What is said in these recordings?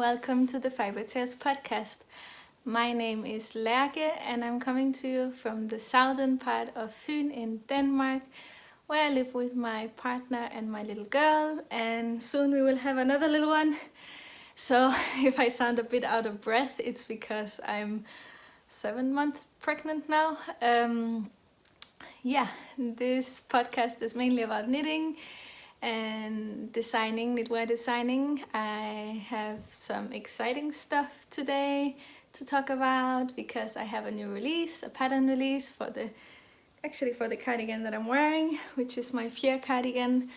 welcome to the Fiber Tales podcast. My name is Lærke and I'm coming to you from the southern part of Fyn in Denmark, where I live with my partner and my little girl, and soon we will have another little one. So if I sound a bit out of breath, it's because I'm 7 months pregnant now. This podcast is mainly about knitting and designing, knitwear designing. I have some exciting stuff today to talk about because I have a new release, a pattern release for the cardigan that I'm wearing, which is my Fjer cardigan.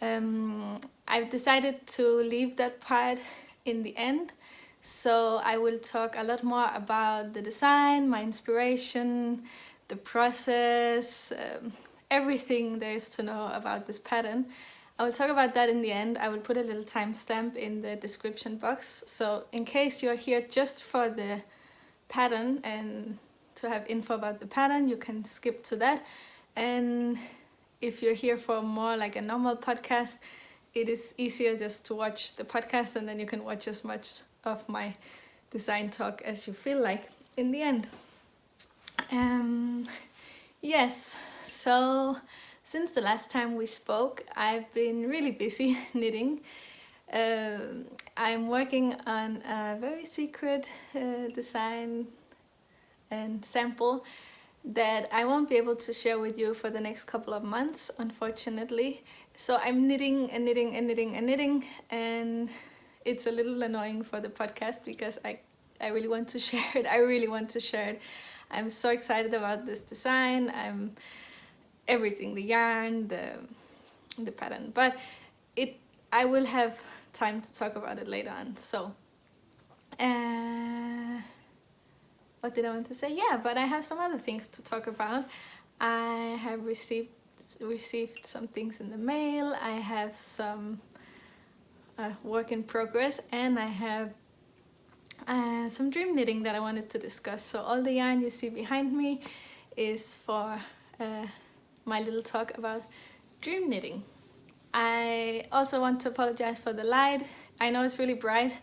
I've decided to leave that part in the end, so I will talk a lot more about the design, my inspiration, the process, everything there is to know about this pattern. I will talk about that in the end. I will put a little timestamp in the description box, so in case you're here just for the pattern and to have info about the pattern, you can skip to that. And if you're here for more like a normal podcast, it is easier just to watch the podcast, and then you can watch as much of my design talk as you feel like in the end. Yes, so since the last time we spoke, I've been really busy knitting. I'm working on a very secret design and sample that I won't be able to share with you for the next couple of months, unfortunately. So I'm knitting and knitting and knitting and knitting, and it's a little annoying for the podcast because I really want to share it. I'm so excited about this design. Everything, the yarn, the pattern, but I will have time to talk about it later on. So what did I want to say? Yeah, but I have some other things to talk about. I have received some things in the mail. I have some work in progress, and I have some dream knitting that I wanted to discuss. So all the yarn you see behind me is for my little talk about dream knitting. I also want to apologize for the light. I know it's really bright.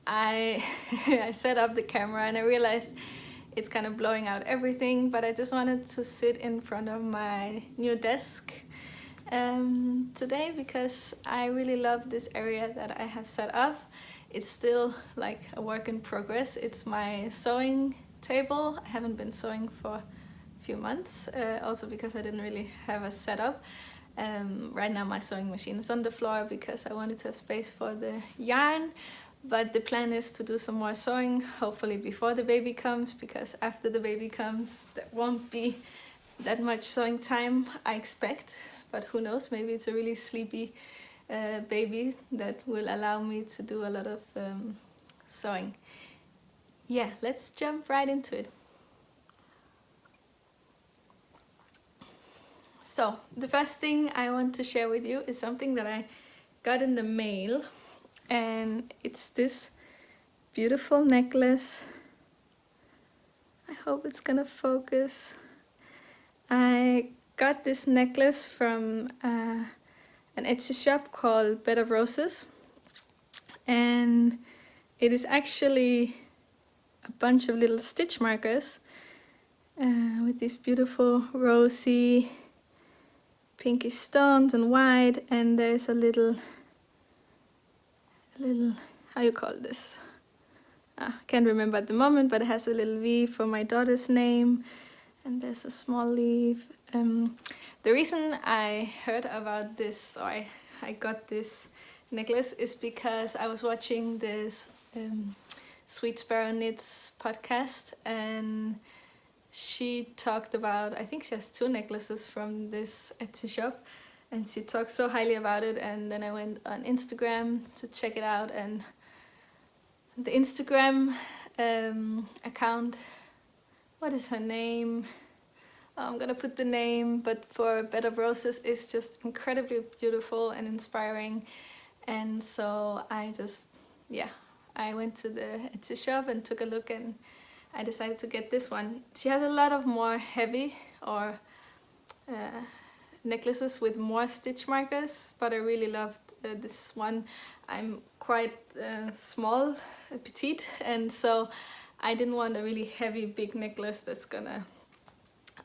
I set up the camera and I realized it's kind of blowing out everything, but I just wanted to sit in front of my new desk today because I really love this area that I have set up. It's still like a work in progress. It's my sewing table. I haven't been sewing for few months, also because I didn't really have a setup. Right now my sewing machine is on the floor because I wanted to have space for the yarn, but the plan is to do some more sewing, hopefully before the baby comes, because after the baby comes there won't be that much sewing time, I expect, but who knows, maybe it's a really sleepy baby that will allow me to do a lot of sewing. Yeah, let's jump right into it. So the first thing I want to share with you is something that I got in the mail, and it's this beautiful necklace. I hope it's gonna focus. I got this necklace from an Etsy shop called Bed of Roses, and it is actually a bunch of little stitch markers with these beautiful rosy pinkish stones and white, and there's a little how you call this? Can't remember at the moment, but it has a little V for my daughter's name, and there's a small leaf. The reason I heard about this, or I got this necklace, is because I was watching this Sweet Sparrow Knits podcast, and she talked about, I think she has 2 necklaces from this Etsy shop, and she talked so highly about it, and then I went on Instagram to check it out, and the Instagram account, what is her name? I'm gonna put the name, but for Bed of Roses is just incredibly beautiful and inspiring, and so I went to the Etsy shop and took a look, and I decided to get this one. She has a lot of more heavy or necklaces with more stitch markers, but I really loved this one. I'm quite small, petite, and so I didn't want a really heavy big necklace that's gonna...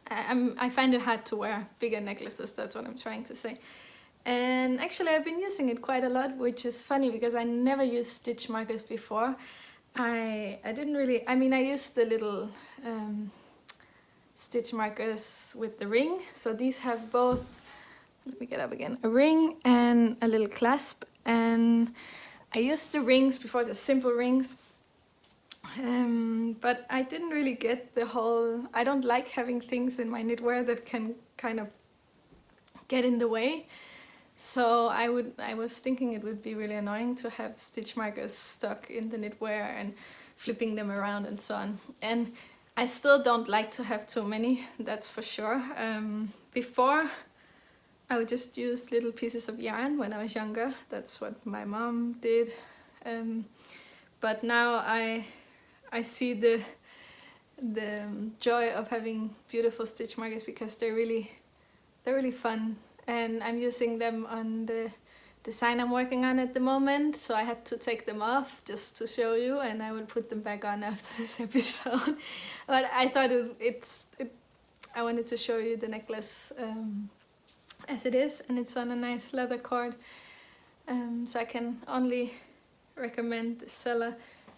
I find it hard to wear bigger necklaces, that's what I'm trying to say. And actually I've been using it quite a lot, which is funny because I never used stitch markers before. I didn't really... I mean, I used the little stitch markers with the ring. So these have both, let me get up again, a ring and a little clasp. And I used the rings before, the simple rings. But I didn't really get the whole... I don't like having things in my knitwear that can kind of get in the way. So I was thinking it would be really annoying to have stitch markers stuck in the knitwear and flipping them around and so on. And I still don't like to have too many, that's for sure. Before, I would just use little pieces of yarn when I was younger. That's what my mom did. But now I see the joy of having beautiful stitch markers because they're really fun. And I'm using them on the design I'm working on at the moment, so I had to take them off just to show you, and I will put them back on after this episode. But I thought I wanted to show you the necklace as it is, and it's on a nice leather cord. So I can only recommend the seller.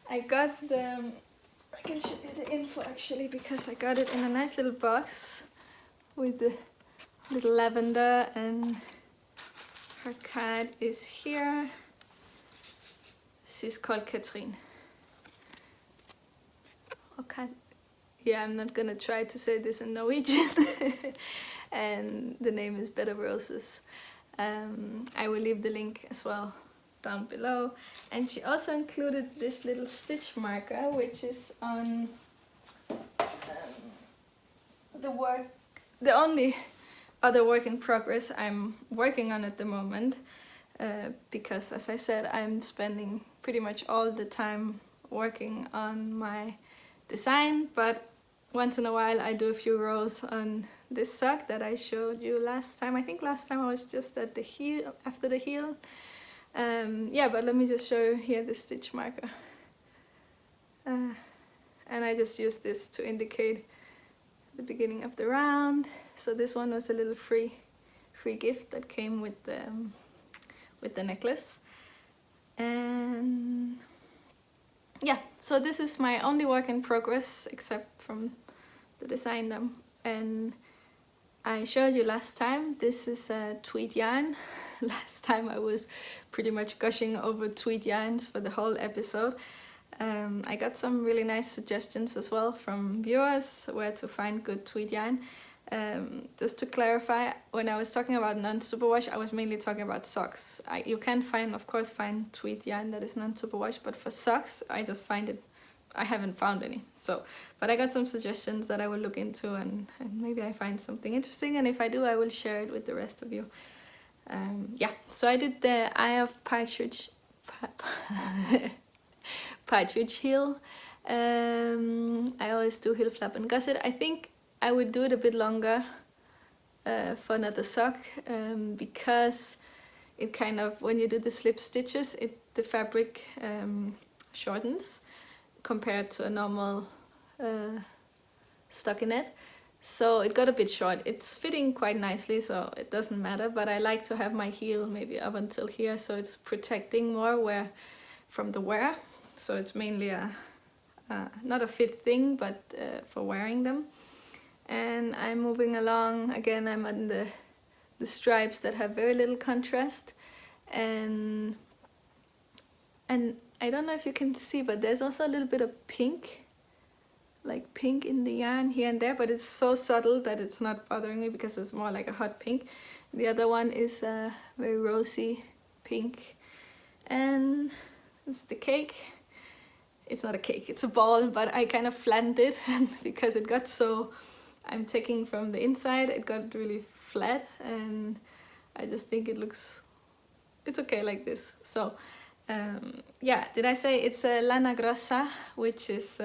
I got the... I can show you the info actually, because I got it in a nice little box with the little lavender, and her card is here. She's called Katrin. Okay. Yeah, I'm not gonna try to say this in Norwegian. And the name is Bed of Roses. I will leave the link as well down below. And she also included this little stitch marker, which is on the only other work in progress I'm working on at the moment, because as I said, I'm spending pretty much all the time working on my design, but once in a while I do a few rows on this sock that I showed you last time. I think last time I was just at the heel, after the heel. Yeah, but let me just show you here the stitch marker. And I just use this to indicate the beginning of the round. So this one was a little free gift that came with the necklace. And yeah, so this is my only work in progress except from the design and I showed you last time. This is a tweed yarn. Last time I was pretty much gushing over tweed yarns for the whole episode. I got some really nice suggestions as well from viewers where to find good tweed yarn. Just to clarify, when I was talking about non-superwash, I was mainly talking about socks. You can of course find tweed yarn that is non-superwash, but for socks I just find it, I haven't found any. So, but I got some suggestions that I will look into, and maybe I find something interesting, and if I do I will share it with the rest of you. Yeah, so I did the Eye of Patridge Patridge heel. I always do heel flap and gusset. I think I would do it a bit longer for another sock, because it kind of, when you do the slip stitches, the fabric shortens compared to a normal stockinette. So it got a bit short. It's fitting quite nicely, so it doesn't matter, but I like to have my heel maybe up until here, so it's protecting more from the wear. So it's mainly not a fit thing, but for wearing them. And I'm moving along. Again, I'm on the stripes that have very little contrast. And I don't know if you can see, but there's also a little bit of pink. Like pink in the yarn here and there, but it's so subtle that it's not bothering me because it's more like a hot pink. The other one is a very rosy pink. And it's the cake. It's not a cake, it's a ball, but I kind of flattened it, and because it got so, I'm taking from the inside, it got really flat, and I just think it's okay like this. So yeah, did I say it's a lana grossa, which is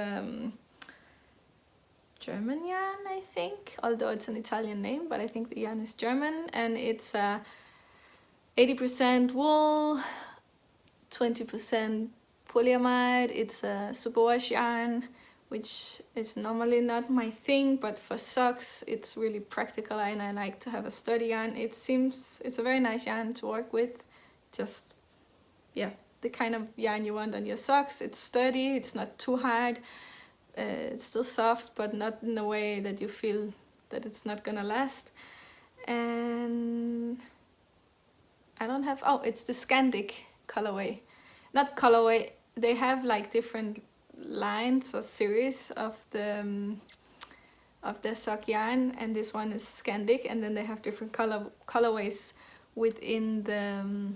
German yarn, I think, although it's an Italian name, but I think the yarn is German, and it's 80% wool, 20% polyamide. It's a superwash yarn, which is normally not my thing, but for socks it's really practical and I like to have a sturdy yarn. It's a very nice yarn to work with. Just, yeah, the kind of yarn you want on your socks. It's sturdy, it's not too hard, it's still soft, but not in a way that you feel that it's not gonna last. And I don't have, oh, it's the Scandic colorway. Not colorway, they have like different lines or series of their sock yarn, and this one is Scandic, and then they have different colorways within the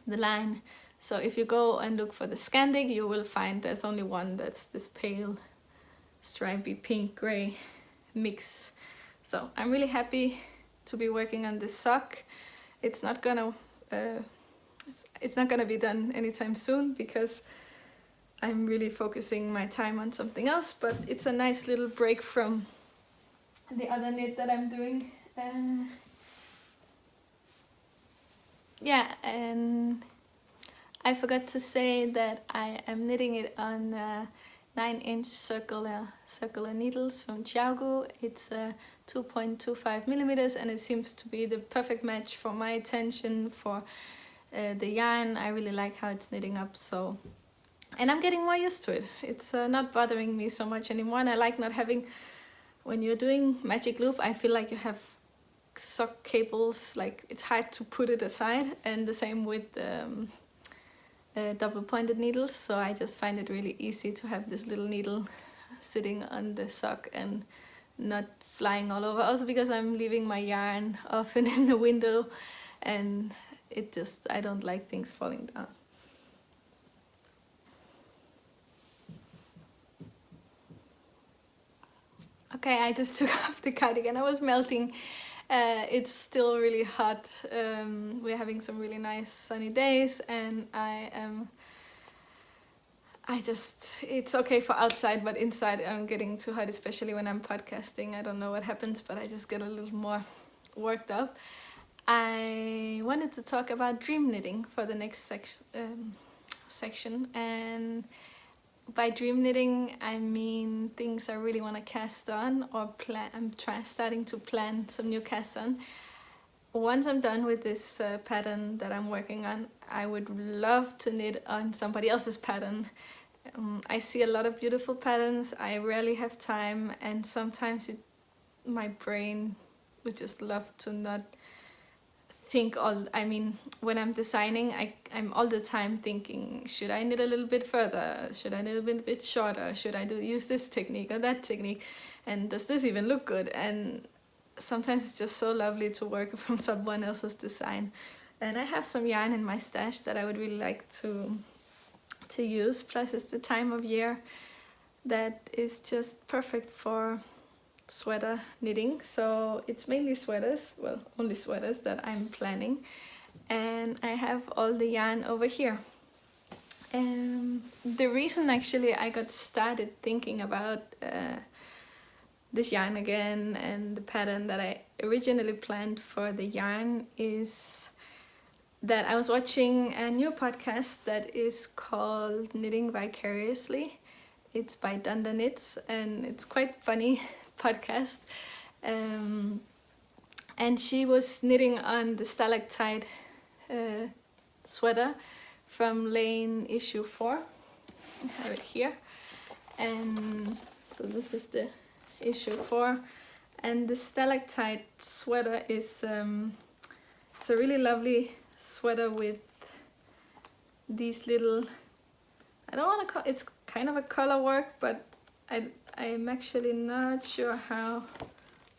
line. So if you go and look for the Scandic, you will find there's only one that's this pale stripy pink gray mix. So I'm really happy to be working on this sock. It's not gonna be done anytime soon because I'm really focusing my time on something else, but it's a nice little break from the other knit that I'm doing. Yeah, and I forgot to say that I am knitting it on 9-inch circular needles from Xiaogu. It's 2.25 millimeters, and it seems to be the perfect match for my attention, for the yarn. I really like how it's knitting up, so, and I'm getting more used to it. It's not bothering me so much anymore, and I like not having, when you're doing magic loop, I feel like you have sock cables, like it's hard to put it aside, and the same with double pointed needles, so I just find it really easy to have this little needle sitting on the sock and not flying all over. Also because I'm leaving my yarn often in the window, and it just, I don't like things falling down. Okay, I just took off the cardigan. I was melting. It's still really hot. We're having some really nice sunny days, and it's okay for outside, but inside I'm getting too hot, especially when I'm podcasting. I don't know what happens, but I just get a little more worked up. I wanted to talk about dream knitting for the next section, and by dream knitting I mean things I really want to cast on or plan. I'm starting to plan some new casts on. Once I'm done with this pattern that I'm working on, I would love to knit on somebody else's pattern. I see a lot of beautiful patterns. I rarely have time, and sometimes my brain would just love to not think when I'm designing, I'm all the time thinking, should I knit a little bit further? Should I knit a little bit shorter? Should I use this technique or that technique? And does this even look good? And sometimes it's just so lovely to work from someone else's design. And I have some yarn in my stash that I would really like to use. Plus it's the time of year that is just perfect for sweater knitting, so it's mainly sweaters, well, only sweaters that I'm planning, and I have all the yarn over here. And the reason actually I got started thinking about this yarn again and the pattern that I originally planned for the yarn is that I was watching a new podcast that is called Knitting Vicariously. It's by Dunda Knits, and it's quite funny podcast, and she was knitting on the Stalactite sweater from Lane issue 4. I have it here, and so this is the issue 4, and the Stalactite sweater is it's a really lovely sweater with these little, I don't want to call it's kind of a color work, but I'm actually not sure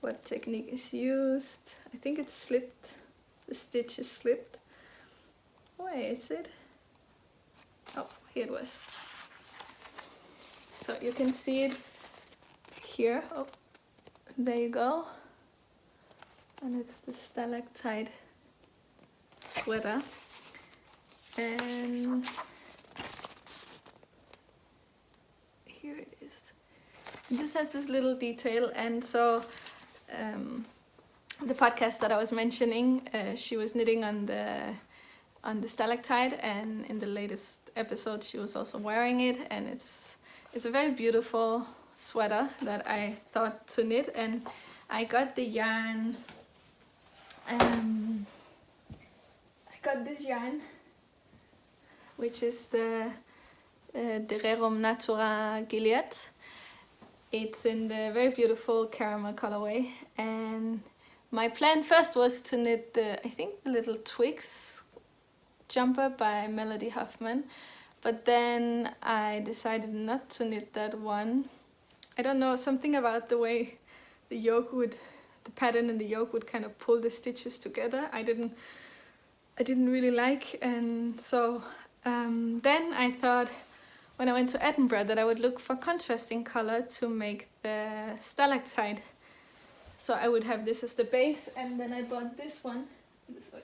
what technique is used. I think it's slipped. The stitch is slipped. Where is it? Oh, here it was. So you can see it here. Oh, there you go. And it's the Stalactite sweater. And here it is. This has this little detail, and so the podcast that I was mentioning, she was knitting on the Stalactite, and in the latest episode she was also wearing it, and it's a very beautiful sweater that I thought to knit. And I got the yarn, I got this yarn, which is the Rerum Natura Gilliatt. It's in the very beautiful caramel colorway, and my plan first was to knit the little Twigs jumper by Melody Huffman, but then I decided not to knit that one. I don't know, something about the way the pattern and the yoke would kind of pull the stitches together. I didn't really like, and so then I thought, when I went to Edinburgh, that I would look for contrasting color to make the Stalactite. So I would have this as the base, and then I bought this one. This way.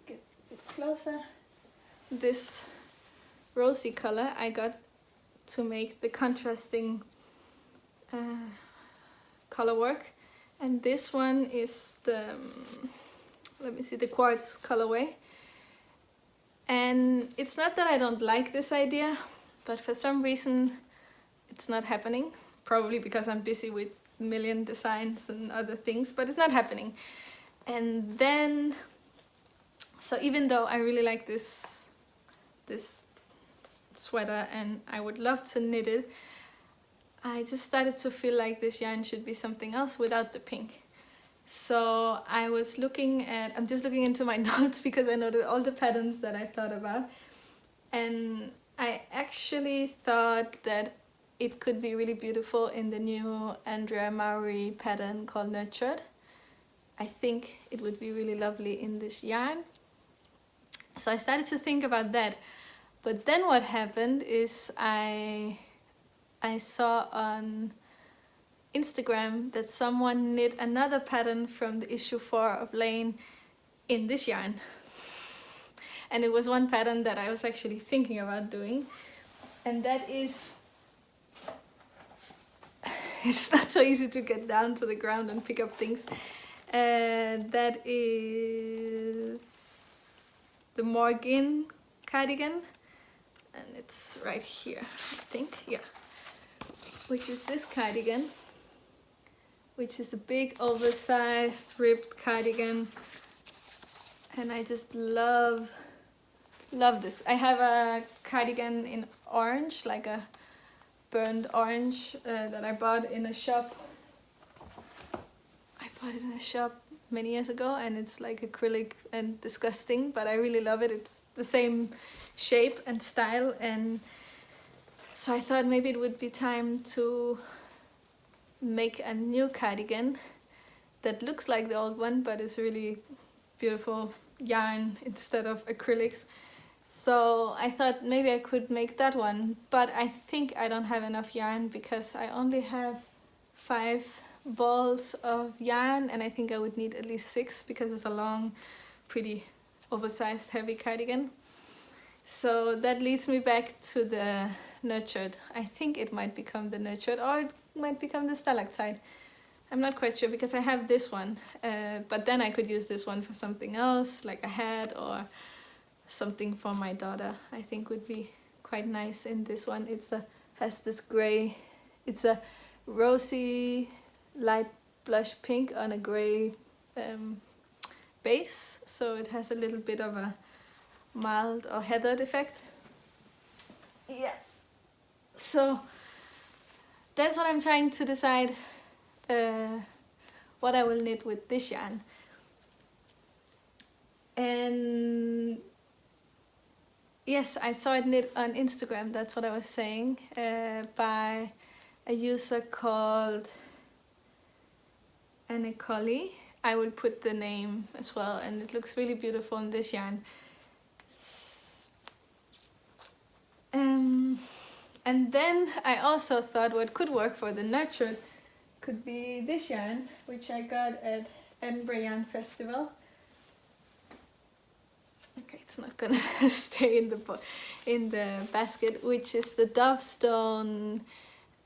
Get a bit closer. This rosy color I got to make the contrasting color work. And this one is the, the quartz colorway. And it's not that I don't like this idea, but for some reason it's not happening. Probably because I'm busy with a million designs and other things, but it's not happening. And then, so even though I really like this sweater and I would love to knit it, I just started to feel like this yarn should be something else without the pink. So I'm just looking into my notes because I know all the patterns that I thought about, and I actually thought that it could be really beautiful in the new Andrea Mowry pattern called Nurtured. I think it would be really lovely in this yarn. So I started to think about that, but then what happened is I saw on Instagram that someone knit another pattern from the issue 4 of Lane in this yarn, and it was one pattern that I was actually thinking about doing, and that is, it's not so easy to get down to the ground and pick up things. That is the Morginn cardigan, and it's right here, I think, yeah, which is this cardigan, which is a big oversized ribbed cardigan, and I just love this. I have a cardigan in orange, like a burnt orange, that I bought in a shop. I bought it in a shop many years ago, and it's like acrylic and disgusting, but I really love it. It's the same shape and style, and so I thought maybe it would be time to make a new cardigan that looks like the old one, but is really beautiful yarn instead of acrylics. So I thought maybe I could make that one, but I think I don't have enough yarn because I only have 5 balls of yarn, and I think I would need at least 6 because it's a long, pretty oversized heavy cardigan. So that leads me back to the Nurtured. I think it might become the Nurtured, or it might become the Stalactite. I'm not quite sure because I have this one, but then I could use this one for something else, like a hat or something for my daughter. I think would be quite nice in this one. Has this gray, it's a rosy light blush pink on a gray base, so it has a little bit of a mild or heathered effect. Yeah, so that's what I'm trying to decide, what I will knit with this yarn. And yes, I saw it knit on Instagram, that's what I was saying, by a user called Annicoli. I will put the name as well, and it looks really beautiful in this yarn. And then I also thought what could work for the Nurtured could be this yarn, which I got at Edinburgh Yarn Festival. Okay, it's not gonna stay in the basket, which is the Dovestone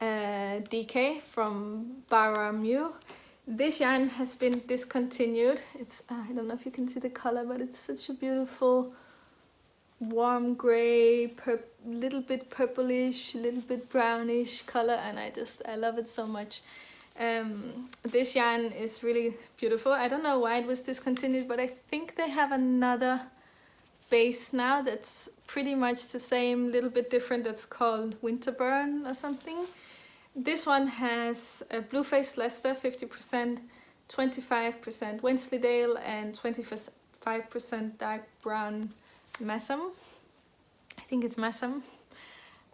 DK from Rerum. This yarn has been discontinued. It's I don't know if you can see the color, but it's such a beautiful warm gray, little bit purplish, little bit brownish color, and I love it so much. This yarn is really beautiful. I don't know why it was discontinued, but I think they have another base now that's pretty much the same, little bit different, that's called Winterburn or something. This one has a blue-faced Leicester, 50%, 25% Wensleydale, and 25% dark brown Messam. I think it's Messam.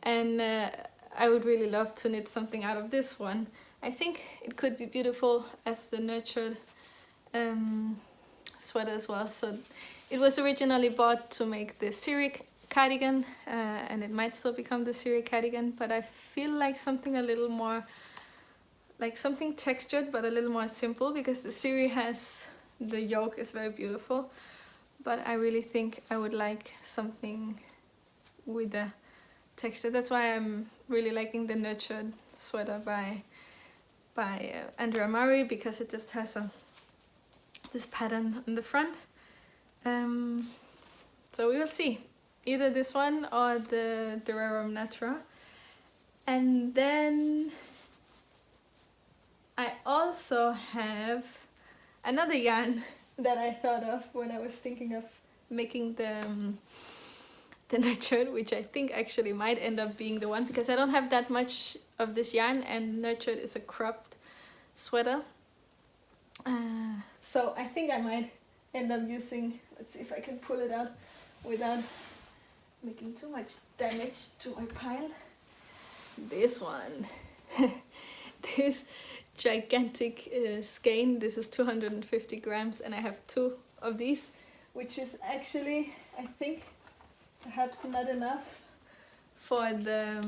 And I would really love to knit something out of this one. I think it could be beautiful as the nurtured sweater as well. So it was originally bought to make the Fjer Cardigan, and it might still become the Fjer Cardigan, but I feel like something a little more, like something textured but a little more simple, because the Fjer has, the yoke is very beautiful, but I really think I would like something with a texture. That's why I'm really liking the nurtured sweater by Andrea Mowry, because it just has this pattern on the front. So we will see. Either this one or the Rerum Natura. And then I also have another yarn that I thought of when I was thinking of making the nurtured, which I think actually might end up being the one, because I don't have that much of this yarn, and nurtured is a cropped sweater. So I think I might end up using, let's see if I can pull it out without making too much damage to my pile. This one. This gigantic skein. This is 250 grams, and I have 2 of these, which is actually, I think, perhaps not enough for the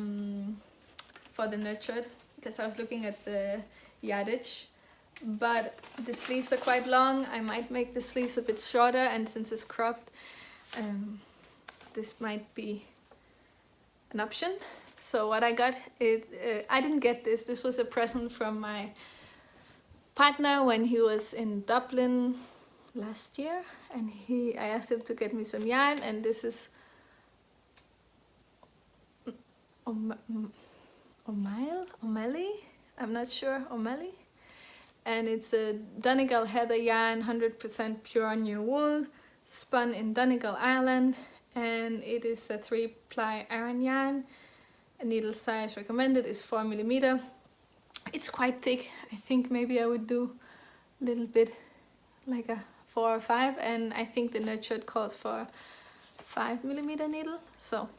nurtured, because I was looking at the yardage, but the sleeves are quite long. I might make the sleeves a bit shorter, and since it's cropped, this might be an option. So what I got, I didn't get this. This was a present from my partner when he was in Dublin last year, and I asked him to get me some yarn, and this is Ó'máille, I'm not sure, Ó'máille, and it's a Donegal heather yarn, 100% pure new wool, spun in Donegal, Ireland, and it is a 3-ply Aran yarn. A needle size recommended is 4mm. It's quite thick. I think maybe I would do a little bit like a 4 or 5, and I think the nurtured calls for 5mm needle, so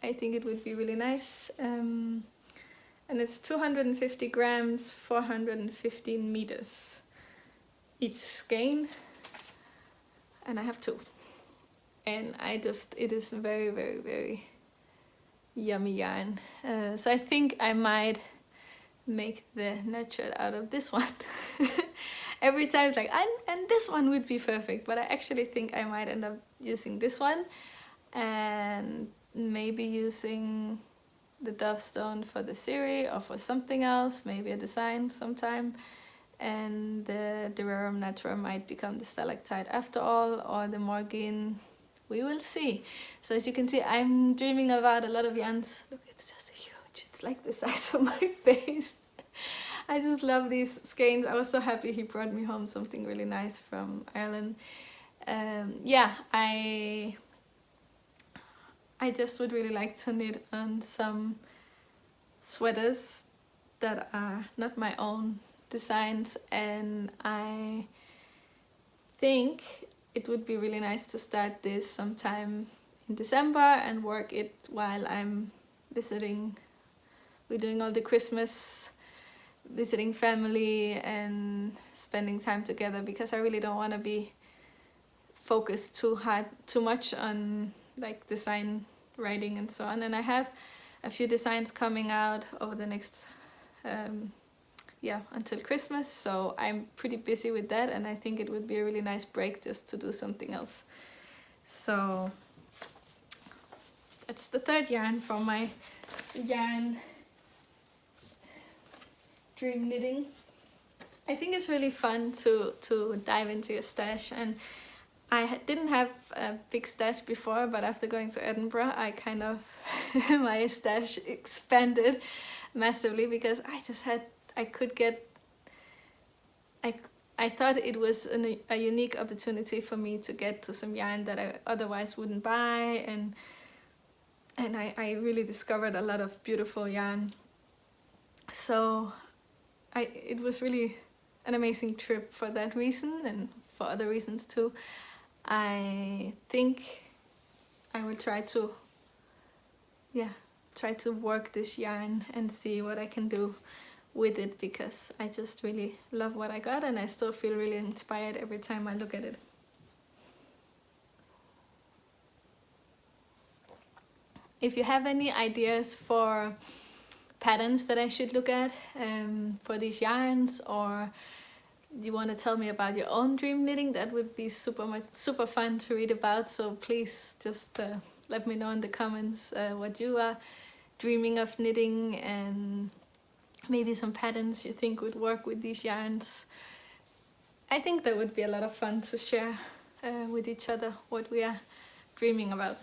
I think it would be really nice. And it's 250 grams, 415 meters each skein, and I have 2. And it is very, very, very yummy yarn. So I think I might make the nurtured out of this one. Every time it's like, and this one would be perfect, but I actually think I might end up using this one, and maybe using the Dovestone for the Fjer or for something else, maybe a design sometime, and the Rerum Natura might become the Stalactite after all, or the Morginn. We will see. So as you can see, I'm dreaming about a lot of yarns. Look, it's just huge. It's like the size of my face. I just love these skeins. I was so happy he brought me home something really nice from Ireland. Yeah, I just would really like to knit on some sweaters that are not my own designs, and I think it would be really nice to start this sometime in December and work it while I'm visiting. We're doing all the Christmas, visiting family and spending time together, because I really don't want to be focused too much on like design writing and so on. And I have a few designs coming out over the next until Christmas, so I'm pretty busy with that, and I think it would be a really nice break just to do something else. So it's the 3rd yarn from my yarn dream knitting. I think it's really fun to dive into your stash, and I didn't have a big stash before, but after going to Edinburgh, I kind of my stash expanded massively because I thought it was a unique opportunity for me to get to some yarn that I otherwise wouldn't buy, and I really discovered a lot of beautiful yarn. So it was really an amazing trip for that reason, and for other reasons too. I think I will try to work this yarn and see what I can do with it, because I just really love what I got, and I still feel really inspired every time I look at it. If you have any ideas for patterns that I should look at for these yarns, or you want to tell me about your own dream knitting, that would be super fun to read about. So please just let me know in the comments what you are dreaming of knitting, and maybe some patterns you think would work with these yarns. I think that would be a lot of fun to share with each other what we are dreaming about.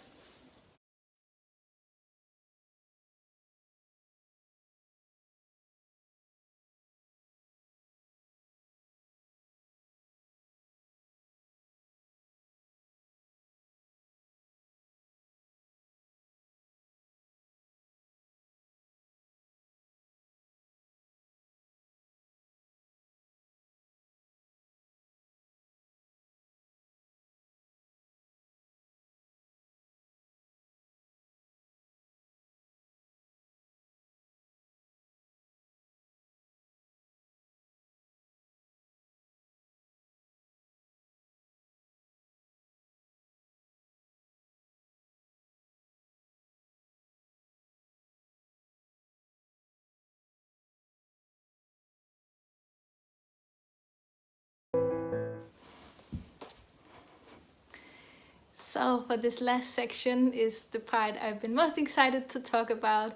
So for this last section is the part I've been most excited to talk about.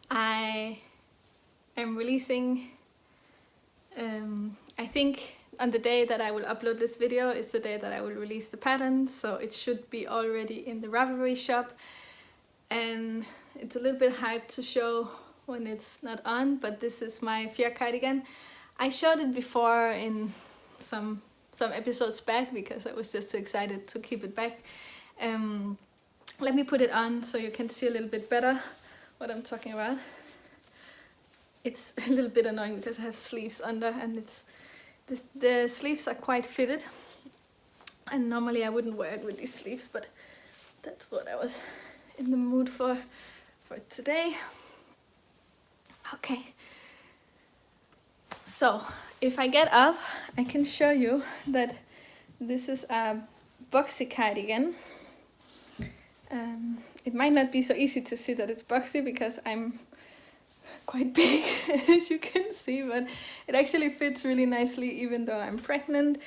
I am releasing, I think on the day that I will upload this video is the day that I will release the pattern, so it should be already in the Ravelry shop, and it's a little bit hard to show when it's not on, but this is my Fjer cardigan. I showed it before in some episodes back because I was just too excited to keep it back. Let me put it on so you can see a little bit better what I'm talking about. It's a little bit annoying because I have sleeves under, and the sleeves are quite fitted, and normally I wouldn't wear it with these sleeves, but that's what I was in the mood for today. Okay, so if I get up, I can show you that this is a boxy cardigan. It might not be so easy to see that it's boxy because I'm quite big, as you can see, but it actually fits really nicely even though I'm pregnant.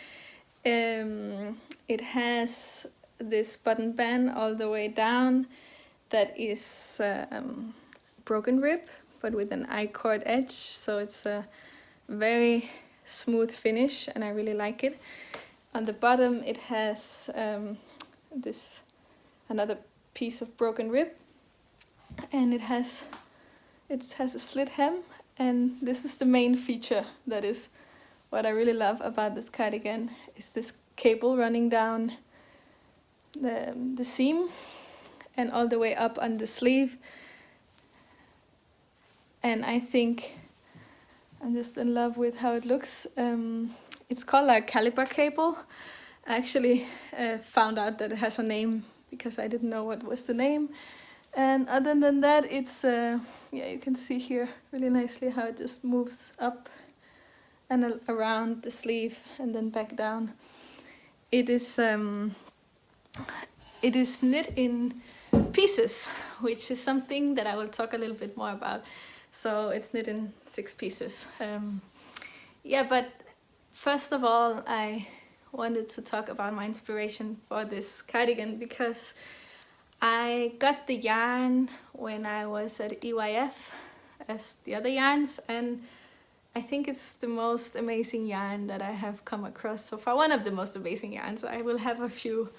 It has this button band all the way down that is broken rib, but with an I-cord edge, so it's a very smooth finish and I really like it. On the bottom it has another piece of broken rib, and it has a slit hem, and this is the main feature. That is what I really love about this cardigan, is this cable running down the seam and all the way up on the sleeve. And I think I'm just in love with how it looks. It's called a caliber cable. I actually found out that it has a name because I didn't know what was the name. And other than that, it's yeah, you can see here really nicely how it just moves up and around the sleeve and then back down. It is knit in pieces, which is something that I will talk a little bit more about. So it's knit in 6 pieces. Yeah, but first of all, I wanted to talk about my inspiration for this cardigan because I got the yarn when I was at EYF, as the other yarns, and I think it's the most amazing yarn that I have come across so far. One of the most amazing yarns. I will have a few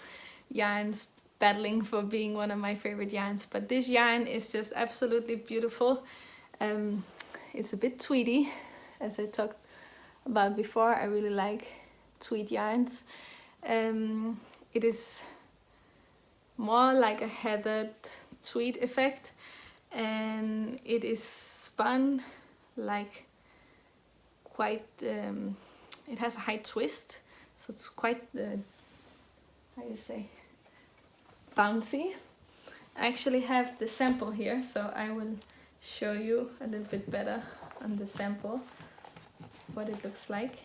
yarns battling for being one of my favorite yarns, but this yarn is just absolutely beautiful. It's a bit tweedy, as I talked about before. I really like tweed yarns. It is more like a heathered tweed effect, and it is spun like quite, it has a high twist, so it's quite, how you say, bouncy. I actually have the sample here, so I will show you a little bit better on the sample what it looks like.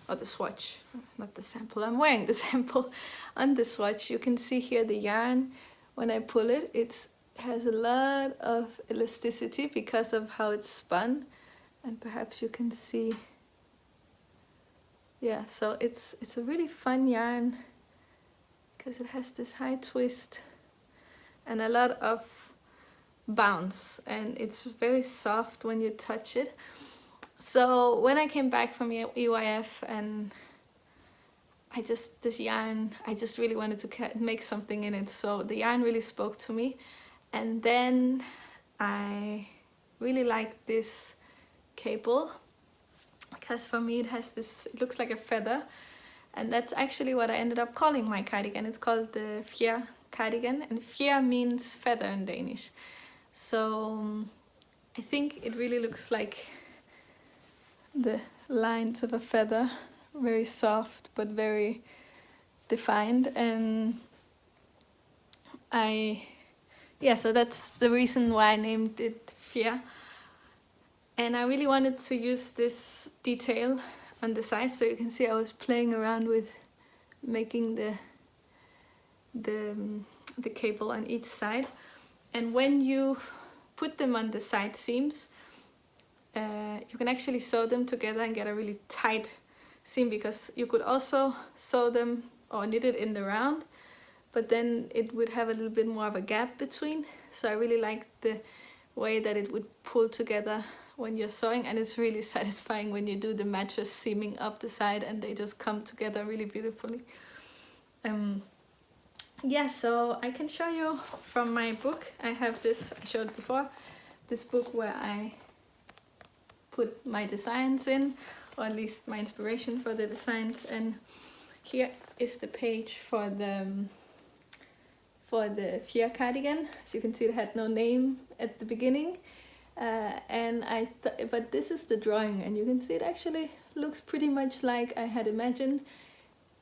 Or the swatch, not the sample. I'm wearing the sample. On the swatch you can see here the yarn. When I pull it, it has a lot of elasticity because of how it's spun, and perhaps you can see, yeah, so it's a really fun yarn because it has this high twist and a lot of bounce, and it's very soft when you touch it. So when I came back from EYF, and this yarn, I just really wanted to make something in it, so the yarn really spoke to me. And then I really liked this cable because for me it has this, it looks like a feather, and that's actually what I ended up calling my cardigan. It's called the Fjer Cardigan, and Fjer means feather in Danish. So I think it really looks like the lines of a feather, very soft but very defined. And so that's the reason why I named it Fjer. And I really wanted to use this detail on the side, so you can see I was playing around with making the cable on each side. And when you put them on the side seams, you can actually sew them together and get a really tight seam, because you could also sew them or knit it in the round, but then it would have a little bit more of a gap between. So I really liked the way that it would pull together when you're sewing, and it's really satisfying when you do the matches seaming up the side and they just come together really beautifully. Yeah, so I can show you from my book. I have this, I showed before, this book where I put my designs in, or at least my inspiration for the designs. And here is the page for the Fjer cardigan. As you can see, it had no name at the beginning, but this is the drawing, and you can see it actually looks pretty much like I had imagined.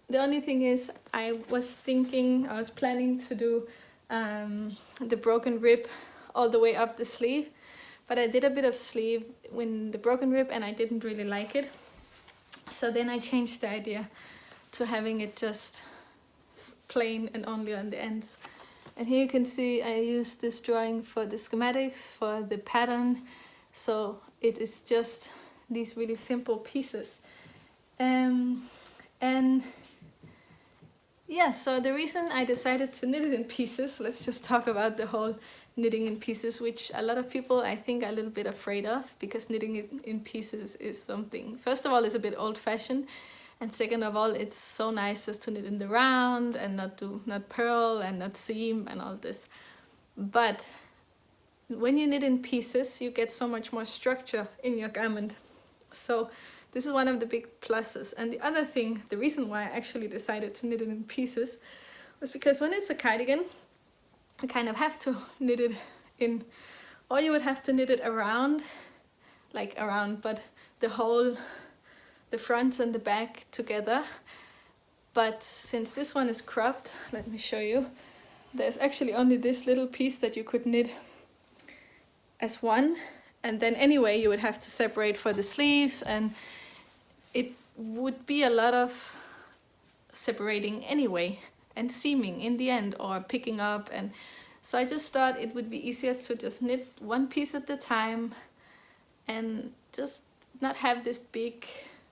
The only thing is, I was planning to do the broken rib all the way up the sleeve, but I did a bit of sleeve with the broken rib and I didn't really like it. So then I changed the idea to having it just plain and only on the ends. And here you can see I used this drawing for the schematics, for the pattern. So it is just these really simple pieces. And yeah, so the reason I decided to knit it in pieces, let's just talk about the whole knitting in pieces, which a lot of people I think are a little bit afraid of, because knitting it in pieces is something, first of all, it's a bit old-fashioned, and second of all, it's so nice just to knit in the round and not purl and not seam and all this. But when you knit in pieces, you get so much more structure in your garment. So this is one of the big pluses. And the other thing, the reason why I actually decided to knit it in pieces, was because when it's a cardigan, you kind of have to knit it in, or you would have to knit it around, but the front and the back together. But since this one is cropped, let me show you, there's actually only this little piece that you could knit as one, and then anyway you would have to separate for the sleeves, and it would be a lot of separating anyway and seaming in the end, or picking up. And so I just thought it would be easier to just knit one piece at a time and just not have this big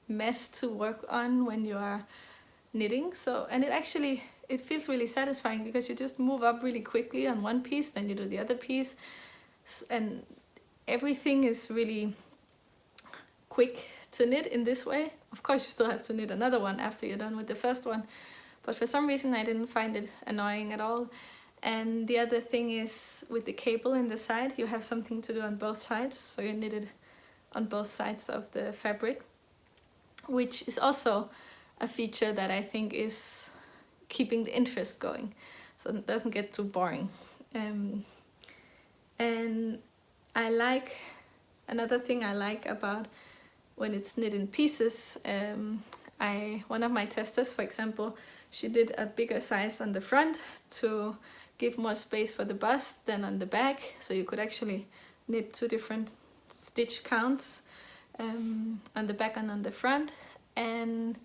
mess to work on when you are knitting. So, and it feels really satisfying, because you just move up really quickly on one piece, then you do the other piece, and everything is really quick to knit in this way. Of course you still have to knit another one after you're done with the first one, but for some reason I didn't find it annoying at all. And the other thing is, with the cable in the side, you have something to do on both sides, so you knit it on both sides of the fabric, which is also a feature that I think is keeping the interest going, so it doesn't get too boring. And I like, another thing I like about when it's knit in pieces, one of my testers, for example, she did a bigger size on the front to give more space for the bust than on the back, so you could actually knit 2 different stitch counts on the back and on the front. And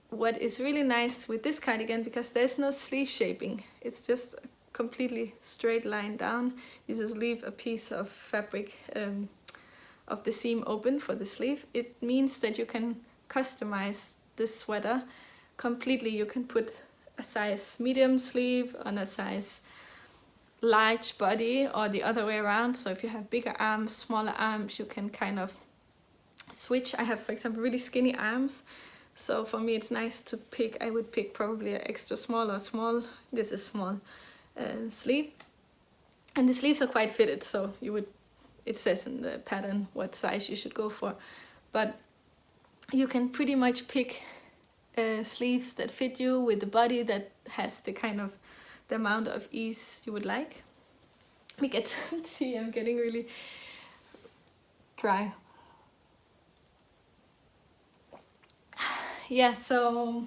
what is really nice with this cardigan, because there's no sleeve shaping, it's just a completely straight line down. You just leave a piece of fabric of the seam open for the sleeve. It means that you can customize this sweater completely. You can put a size medium sleeve on a size large body, or the other way around. So if you have bigger arms, smaller arms, you can kind of switch. I have, for example, really skinny arms, so for me it's nice to pick. I would pick probably an extra small or small, this is small, sleeve. And the sleeves are quite fitted, so you would, it says in the pattern what size you should go for, but you can pretty much pick sleeves that fit you with the body that has the kind of the amount of ease you would like. We get to see, I'm getting really dry. Yeah, so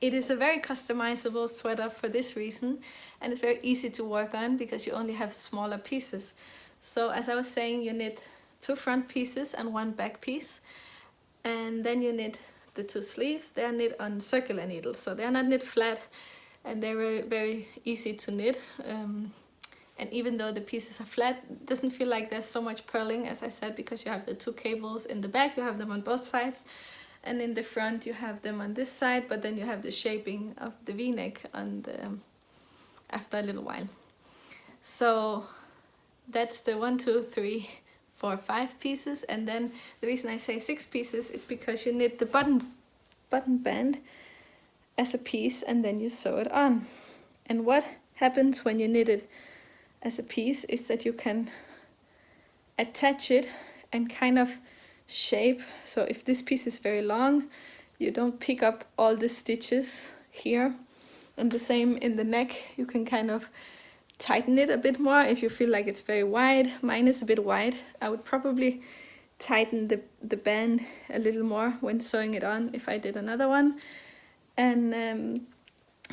it is a very customizable sweater for this reason, and it's very easy to work on because you only have smaller pieces. So as I was saying, you knit 2 front pieces and 1 back piece, and then you knit the 2 sleeves. They're knit on circular needles, so they're not knit flat, and they're very, very easy to knit. And even though the pieces are flat, it doesn't feel like there's so much purling, as I said, because you have the 2 cables in the back, you have them on both sides, and in the front you have them on this side, but then you have the shaping of the v-neck on the after a little while. So that's the 1, 2, 3, 4, 5 pieces. And then the reason I say 6 pieces is because you knit the button band as a piece and then you sew it on. And what happens when you knit it as a piece is that you can attach it and kind of shape. So if this piece is very long, you don't pick up all the stitches here, and the same in the neck. You can kind of tighten it a bit more if you feel like it's very wide. Mine is a bit wide. I would probably tighten the band a little more when sewing it on if I did another one. And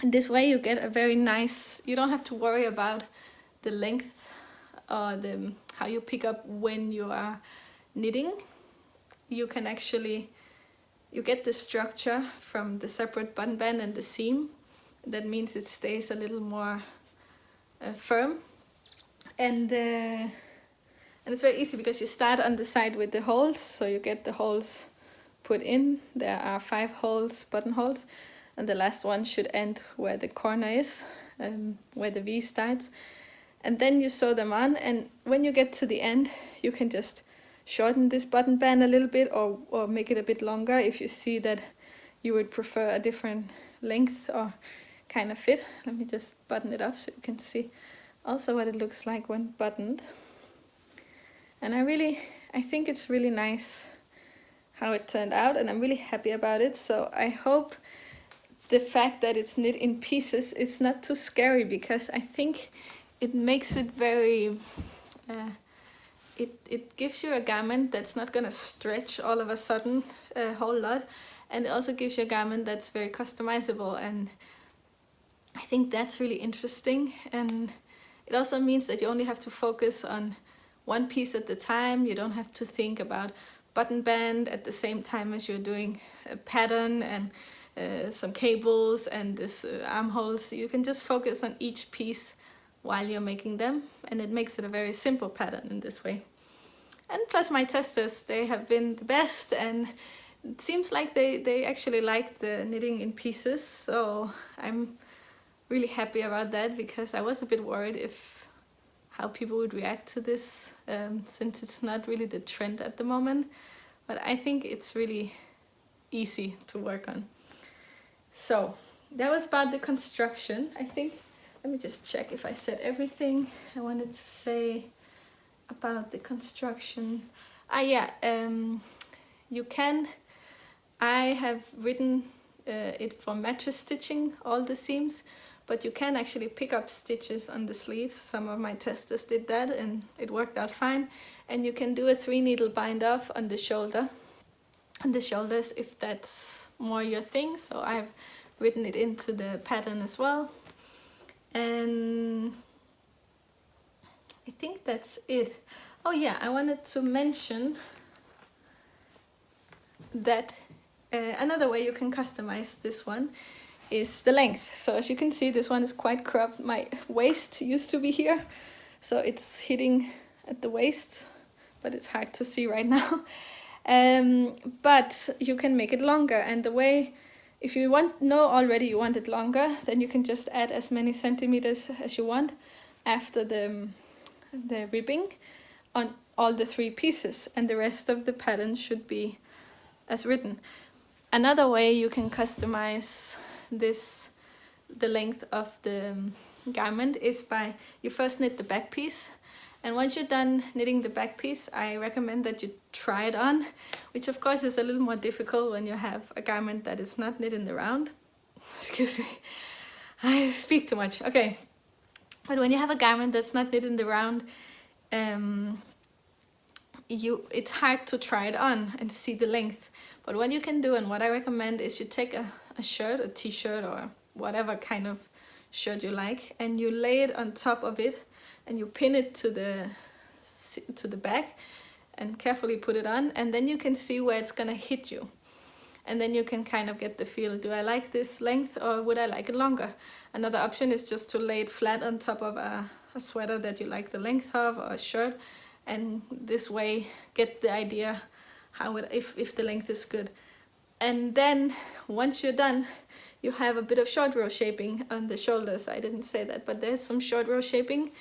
this way you get a very nice, you don't have to worry about the length or how you pick up when you are knitting. You can actually, you get the structure from the separate button band and the seam. That means it stays a little more firm, and it's very easy because you start on the side with the holes, so you get the holes put in. There are 5 holes, button holes, and the last one should end where the corner is, where the V starts, and then you sew them on. And when you get to the end, you can just shorten this button band a little bit, or make it a bit longer if you see that you would prefer a different length or kind of fit. Let me just button it up so you can see also what it looks like when buttoned. And I think it's really nice how it turned out, and I'm really happy about it. So I hope the fact that it's knit in pieces is not too scary, because I think it makes it very it gives you a garment that's not gonna stretch all of a sudden a whole lot, and it also gives you a garment that's very customizable, and I think that's really interesting. And it also means that you only have to focus on one piece at the time. You don't have to think about button band at the same time as you're doing a pattern and some cables and this armholes. So you can just focus on each piece while you're making them, and it makes it a very simple pattern in this way. And plus my testers, they have been the best, and it seems like they actually like the knitting in pieces, so I'm really happy about that, because I was a bit worried how people would react to this, since it's not really the trend at the moment. But I think it's really easy to work on. So that was about the construction, I think. Let me just check if I said everything I wanted to say about the construction. You can, I have written it for mattress stitching, all the seams, but you can actually pick up stitches on the sleeves. Some of my testers did that and it worked out fine. And you can do a 3-needle bind off on the shoulder, on the shoulders, if that's more your thing. So I've written it into the pattern as well. And I think that's it. Oh yeah, I wanted to mention that another way you can customize this one is the length. So as you can see, this one is quite cropped. My waist used to be here, so it's hitting at the waist, but it's hard to see right now. But you can make it longer, and the way, if you know already you want it longer, then you can just add as many centimeters as you want after the ribbing on all the 3 pieces, and the rest of the pattern should be as written. Another way you can customize the length of the garment is by, you first knit the back piece, and once you're done knitting the back piece, I recommend that you try it on, which of course is a little more difficult when you have a garment that is not knit in the round. Excuse me, I speak too much. Okay, but when you have a garment that's not knit in the round, it's hard to try it on and see the length. But what you can do, and what I recommend, is you take a shirt, a t-shirt, or whatever kind of shirt you like, and you lay it on top of it, and you pin it to the back and carefully put it on, and then you can see where it's gonna hit you. And then you can kind of get the feel, do I like this length or would I like it longer? Another option is just to lay it flat on top of a sweater that you like the length of, or a shirt, and this way get the idea if the length is good. And then once you're done, you have a bit of short row shaping on the shoulders. I didn't say that, but there's some short row shaping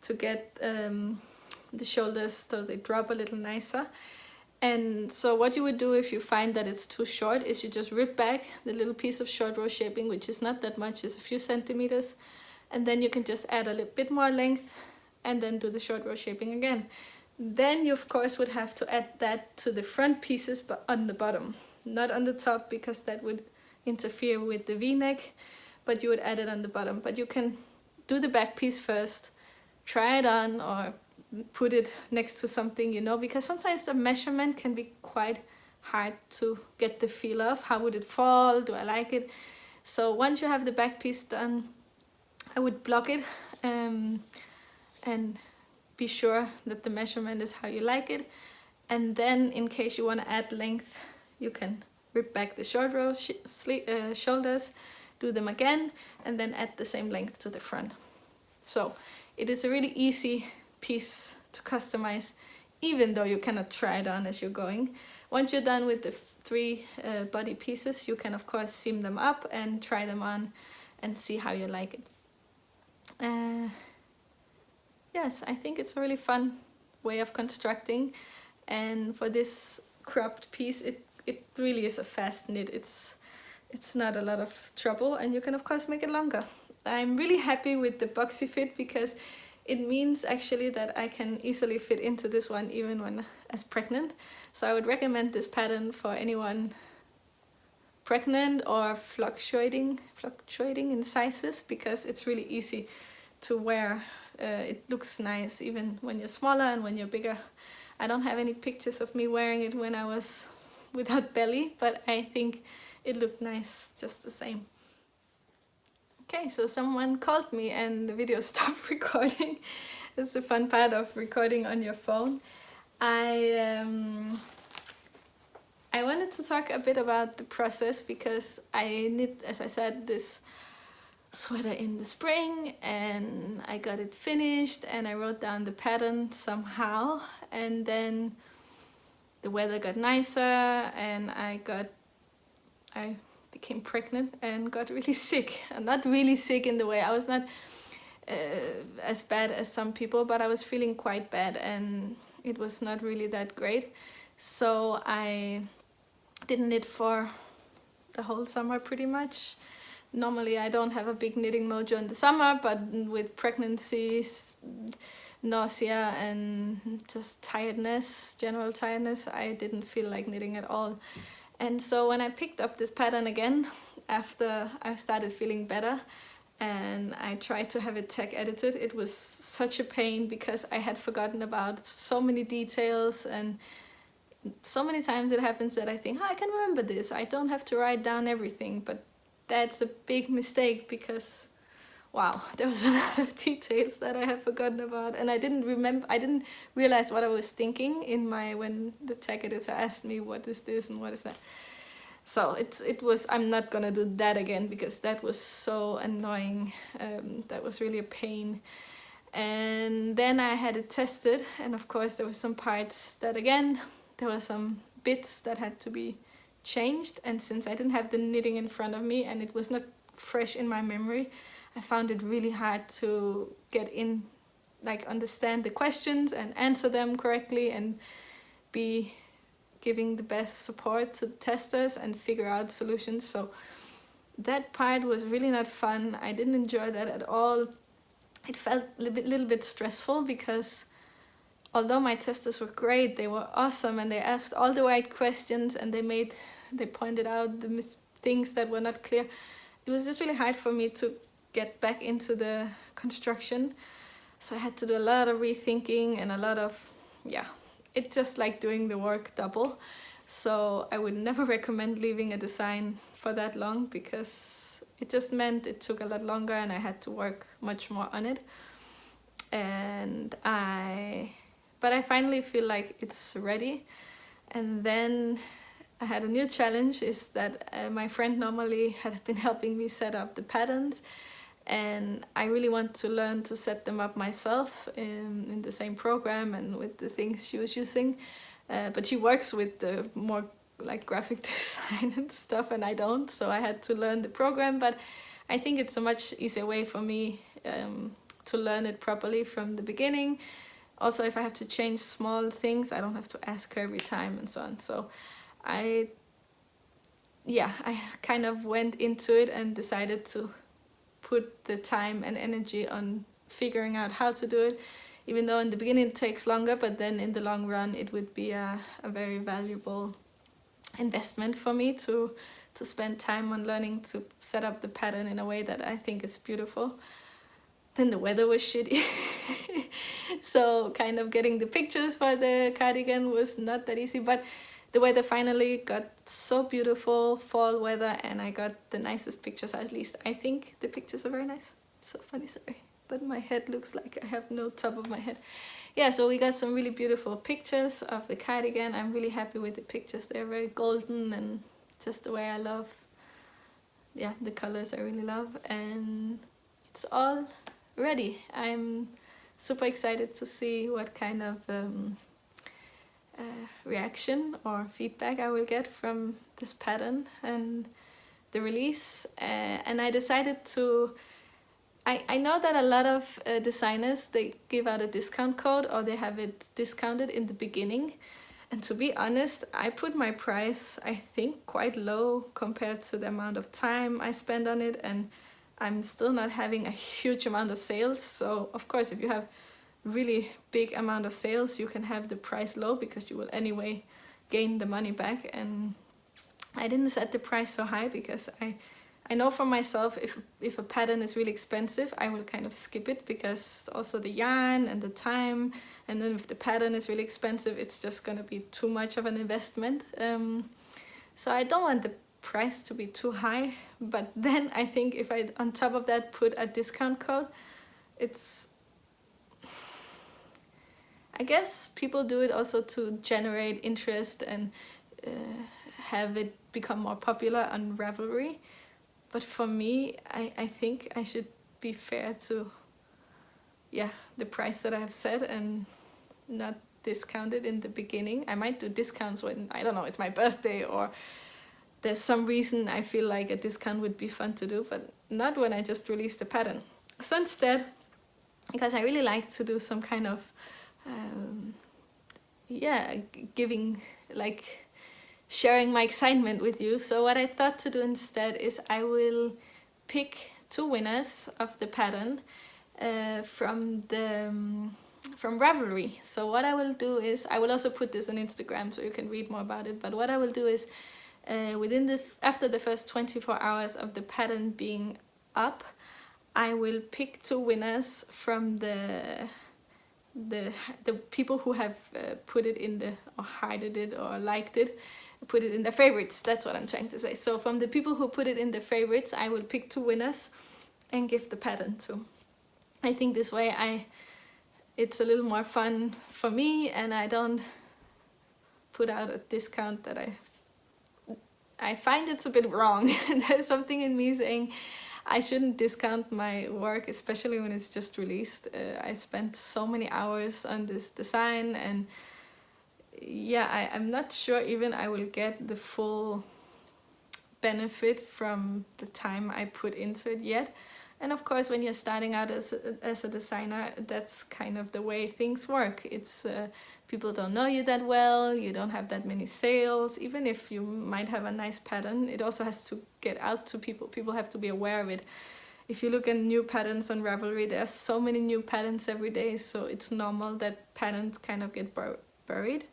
to get the shoulders so they drop a little nicer. And so what you would do if you find that it's too short is you just rip back the little piece of short row shaping, which is not that much, it's a few centimeters, and then you can just add a little bit more length and then do the short row shaping again. Then you of course would have to add that to the front pieces, but on the bottom, not on the top, because that would interfere with the v-neck, but you would add it on the bottom. But you can do the back piece first, try it on, or put it next to something, you know, because sometimes the measurement can be quite hard to get the feel of. How would it fall? Do I like it? So once you have the back piece done, I would block it and be sure that the measurement is how you like it. And then in case you want to add length, you can rip back the short row shoulders, do them again, and then add the same length to the front. So it is a really easy piece to customize, even though you cannot try it on as you're going. Once you're done with the 3 body pieces, you can of course seam them up and try them on and see how you like it. Yes, I think it's a really fun way of constructing, and for this cropped piece it really is a fast knit. It's not a lot of trouble, and you can of course make it longer. I'm really happy with the boxy fit because it means actually that I can easily fit into this one even when as pregnant. So I would recommend this pattern for anyone pregnant or fluctuating in sizes, because it's really easy to wear. It looks nice even when you're smaller and when you're bigger. I don't have any pictures of me wearing it when I was without belly, but I think it looked nice just the same. Okay, so someone called me and the video stopped recording. It's the fun part of recording on your phone. I wanted to talk a bit about the process, because I knit, as I said, this sweater in the spring, and I got it finished and I wrote down the pattern somehow, and then the weather got nicer and I became pregnant and got really sick. Not really sick in the way, I was not as bad as some people, but I was feeling quite bad and it was not really that great. So I didn't knit for the whole summer pretty much. Normally I don't have a big knitting mojo in the summer, but with pregnancies, nausea and just tiredness, general tiredness, I didn't feel like knitting at all. And so when I picked up this pattern again after I started feeling better and I tried to have it tech edited, it was such a pain because I had forgotten about so many details, and so many times it happens that I think, oh, I can remember this, I don't have to write down everything, but that's a big mistake because wow, there was a lot of details that I had forgotten about, and I didn't realize what I was thinking when the tech editor asked me what is this and what is that. So I'm not gonna do that again because that was so annoying. That was really a pain. And then I had it tested, and of course there were some parts that, again, there were some bits that had to be changed, and since I didn't have the knitting in front of me and it was not fresh in my memory, I found it really hard to get in, like understand the questions and answer them correctly and be giving the best support to the testers and figure out solutions. So that part was really not fun. I didn't enjoy that at all. It felt a little bit stressful because although my testers were great, they were awesome and they asked all the right questions and they pointed out the things that were not clear. It was just really hard for me to get back into the construction. So I had to do a lot of rethinking and a lot of, it's just like doing the work double. So I would never recommend leaving a design for that long because it just meant it took a lot longer and I had to work much more on it. But I finally feel like it's ready. And then I had a new challenge, is that my friend normally had been helping me set up the patterns, and I really want to learn to set them up myself in the same program and with the things she was using. But she works with the more like graphic design and stuff, and I don't, so I had to learn the program. But I think it's a much easier way for me to learn it properly from the beginning. Also, if I have to change small things, I don't have to ask her every time and so on. So I kind of went into it and decided to put the time and energy on figuring out how to do it, even though in the beginning it takes longer, but then in the long run it would be a very valuable investment for me to spend time on learning to set up the pattern in a way that I think is beautiful. Then the weather was shitty, so kind of getting the pictures for the cardigan was not that easy, but the weather finally got so beautiful, fall weather, and I got the nicest pictures. At least I think the pictures are very nice. It's so funny, sorry, but my head looks like I have no top of my head. Yeah, so we got some really beautiful pictures of the cardigan. I'm really happy with the pictures. They're very golden and just the way I love, the colors I really love, and it's all ready. I'm super excited to see what kind of reaction or feedback I will get from this pattern and the release. And I decided to, I know that a lot of designers, they give out a discount code or they have it discounted in the beginning. And to be honest, I put my price, I think, quite low compared to the amount of time I spend on it, and I'm still not having a huge amount of sales. So of course, if you have really big amount of sales, you can have the price low because you will anyway gain the money back. And I didn't set the price so high because I know for myself, if a pattern is really expensive, I will kind of skip it because also the yarn and the time, and then if the pattern is really expensive, it's just gonna be too much of an investment. So I don't want the price to be too high, but then I think if I on top of that put a discount code, I guess people do it also to generate interest and have it become more popular on Ravelry. But for me, I think I should be fair to the price that I have set and not discount it in the beginning. I might do discounts when, I don't know, it's my birthday or there's some reason I feel like a discount would be fun to do, but not when I just released the pattern. So instead, because I really like to do some kind of yeah, giving, like sharing my excitement with you. So what I thought to do instead is I will pick 2 winners of the pattern from Ravelry. So what I will do is, I will also put this on Instagram so you can read more about it, but what I will do is after the first 24 hours of the pattern being up, I will pick 2 winners from the people who have put it in the, or hearted it or liked it, put it in the favorites. That's what I'm trying to say. So from the people who put it in the favorites, I will pick 2 winners and give the pattern to. I think this way it's a little more fun for me, and I don't put out a discount that I find it's a bit wrong. There's something in me saying I shouldn't discount my work, especially when it's just released. I spent so many hours on this design, and yeah, I'm not sure even I will get the full benefit from the time I put into it yet. And of course, when you're starting out as a designer, that's kind of the way things work. It's people don't know you that well, you don't have that many sales. Even if you might have a nice pattern, it also has to get out to people. People have to be aware of it. If you look at new patterns on Ravelry, there are so many new patterns every day, so it's normal that patterns kind of get buried.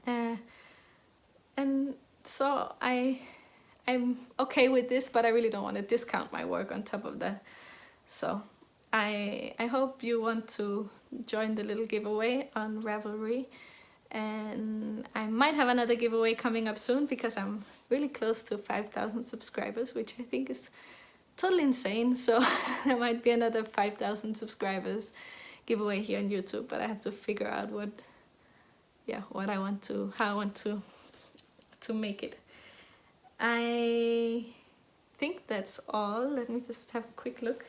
And so I'm okay with this, but I really don't want to discount my work on top of that. So I hope you want to join the little giveaway on Ravelry, and I might have another giveaway coming up soon because I'm really close to 5,000 subscribers, which I think is totally insane. So there might be another 5,000 subscribers giveaway here on YouTube, but I have to figure out how I want to make it. I think that's all. Let me just have a quick look.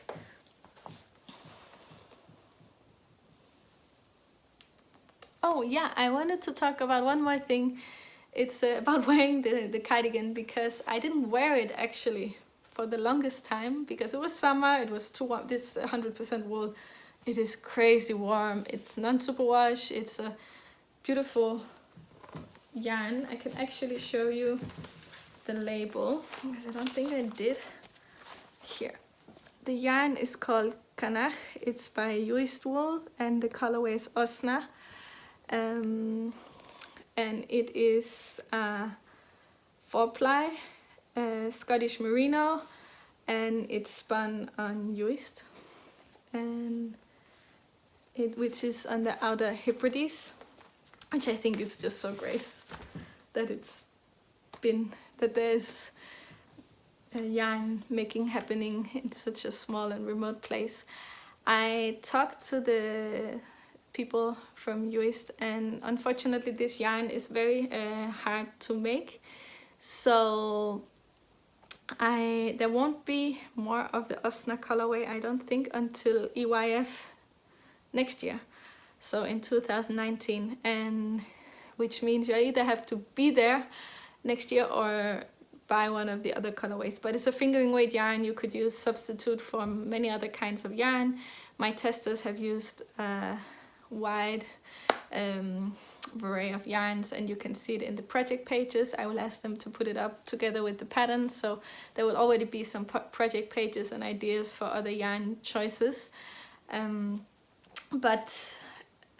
Oh yeah, I wanted to talk about one more thing. It's about wearing the cardigan, because I didn't wear it actually for the longest time because it was summer, it was too warm. This 100% wool, it is crazy warm. It's non-superwash, it's a beautiful yarn. I can actually show you the label because I don't think I did. Here, the yarn is called Canach. It's by Uist Wool and the colorway is Osna, and it is 4-ply Scottish merino, and it's spun on Uist, and which is on the outer Hebrides, which I think is just so great that there's a yarn making happening in such a small and remote place. I talked to the people from Uist, and unfortunately this yarn is very hard to make, so there won't be more of the Osna colorway, I don't think, until EYF next year, so in 2019, and which means you either have to be there next year or buy one of the other colorways. But it's a fingering weight yarn. You could use substitute for many other kinds of yarn. My testers have used a wide array of yarns, and you can see it in the project pages. I will ask them to put it up together with the pattern, so there will already be some project pages and ideas for other yarn choices.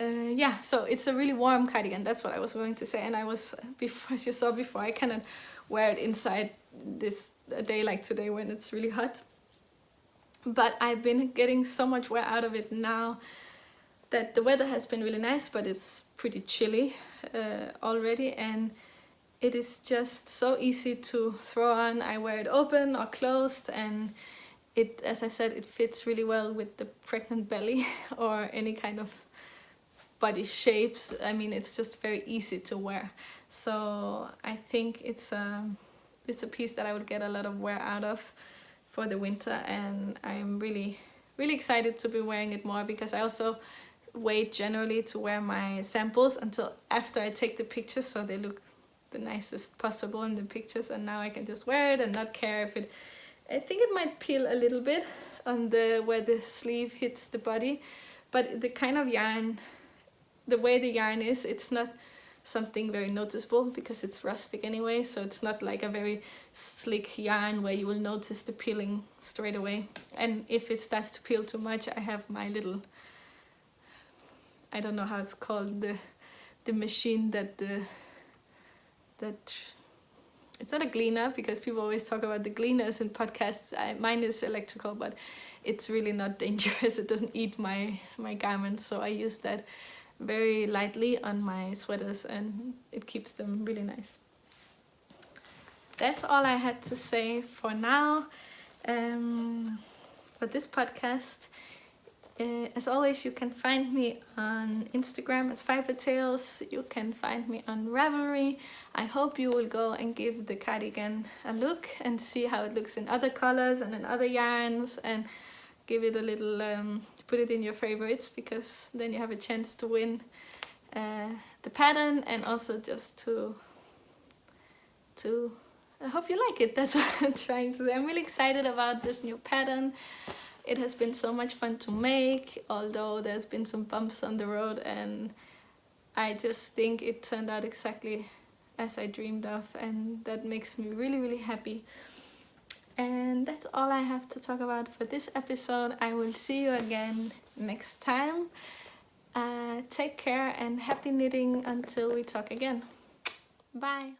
Yeah, so it's a really warm cardigan, that's what I was going to say, and as you saw before, I cannot wear it inside a day like today when it's really hot. But I've been getting so much wear out of it now that the weather has been really nice, but it's pretty chilly already, and it is just so easy to throw on. I wear it open or closed, and it, as I said, it fits really well with the pregnant belly or any kind of body shapes. I mean, it's just very easy to wear, so I think it's a piece that I would get a lot of wear out of for the winter, and I'm really excited to be wearing it more, because I also wait generally to wear my samples until after I take the pictures, so they look the nicest possible in the pictures, and now I can just wear it and not care if it, I think it might peel a little bit, on the where the sleeve hits the body, but the kind of yarn, the way the yarn is, it's not something very noticeable because it's rustic anyway, so it's not like a very slick yarn where you will notice the peeling straight away. And if it starts to peel too much, I have my little, I don't know how it's called, the machine that it's not a gleaner, because people always talk about the gleaners in podcasts. Mine is electrical, but it's really not dangerous. It doesn't eat my garments, so I use that very lightly on my sweaters and it keeps them really nice. That's all I had to say for now, for this podcast. As always, you can find me on Instagram as Fiber Tales. You can find me on Ravelry. I hope you will go and give the cardigan a look and see how it looks in other colors and in other yarns, and give it a little, put it in your favorites, because then you have a chance to win the pattern, and also just to I hope you like it. That's what I'm trying to say. I'm really excited about this new pattern. It has been so much fun to make, although there's been some bumps on the road, and I just think it turned out exactly as I dreamed of, and that makes me really, really happy. And that's all I have to talk about for this episode. I will see you again next time. Take care and happy knitting until we talk again. Bye.